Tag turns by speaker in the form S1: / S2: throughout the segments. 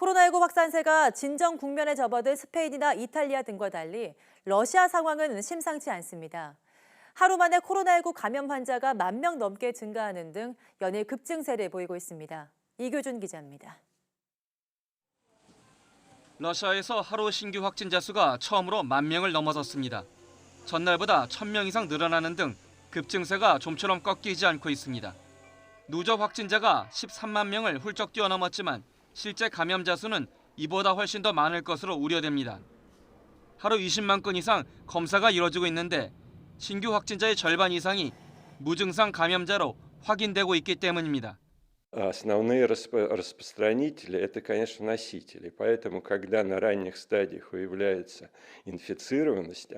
S1: 코로나19 확산세가 진정 국면에 접어든 스페인이나 이탈리아 등과 달리 러시아 상황은 심상치 않습니다. 하루 만에 코로나19 감염 환자가 10,000명 넘게 증가하는 등 연일 급증세를 보이고 있습니다. 이교준 기자입니다.
S2: 러시아에서 하루 신규 확진자 수가 처음으로 10,000명을 넘어섰습니다. 전날보다 1,000명 이상 늘어나는 등 급증세가 좀처럼 꺾이지 않고 있습니다. 누적 확진자가 13만 명을 훌쩍 뛰어넘었지만 실제 감염자 수는 이보다 훨씬 더 많을 것으로 우려됩니다. 하루 20만 건 이상 검사가 이뤄지고 있는데 신규 확진자의 절반 이상이 무증상 감염자로 확인되고 있기 때문입니다.
S3: Основные распространители – это, конечно, носители. Поэтому, когда на ранних стадиях выявляется инфицированность,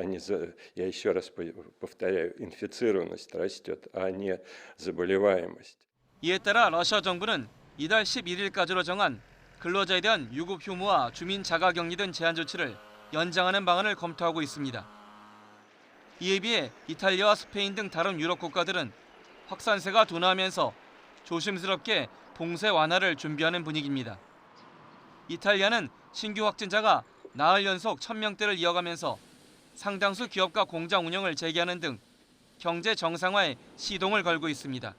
S3: я еще раз повторяю, инфицированность растет, а не заболеваемость.
S2: 이에 따라 러시아 정부는 이달 11일까지로 정한 근로자에 대한 유급 휴무와 주민 자가격리 등 제한 조치를 연장하는 방안을 검토하고 있습니다. 이에 비해 이탈리아와 스페인 등 다른 유럽 국가들은 확산세가 둔화하면서 조심스럽게 봉쇄 완화를 준비하는 분위기입니다. 이탈리아는 신규 확진자가 나흘 연속 1,000명대를 이어가면서 상당수 기업과 공장 운영을 재개하는 등 경제 정상화에 시동을 걸고 있습니다.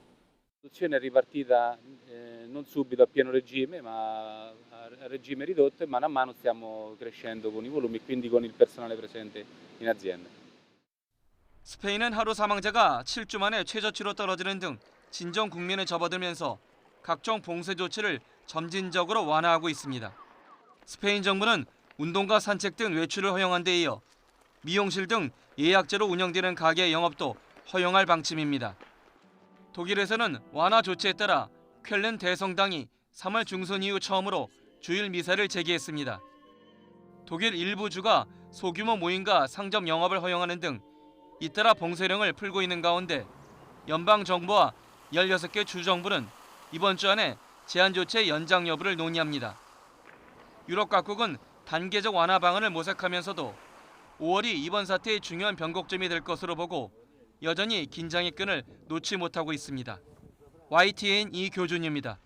S4: La produzione è ripartita non subito a pieno regime, ma a regime ridotto e mano a mano stiamo crescendo con i volumi e quindi con il personale presente in azienda.
S2: 스페인은 하루 사망자가 7주 만에 최저치로 떨어지는 등 진정 국면에 접어들면서 각종 봉쇄 조치를 점진적으로 완화하고 있습니다. 스페인 정부는 운동과 산책 등 외출을 허용한 데 이어 미용실 등 예약제로 운영되는 가게 영업도 허용할 방침입니다. 독일에서는 완화 조치에 따라 쾰른 대성당이 3월 중순 이후 처음으로 주일 미사를 재개했습니다. 독일 일부 주가 소규모 모임과 상점 영업을 허용하는 등 잇따라 봉쇄령을 풀고 있는 가운데 연방정부와 16개 주정부는 이번 주 안에 제한 조치의 연장 여부를 논의합니다. 유럽 각국은 단계적 완화 방안을 모색하면서도 5월이 이번 사태의 중요한 변곡점이 될 것으로 보고 여전히 긴장의 끈을 놓지 못하고 있습니다. YTN 이교준입니다.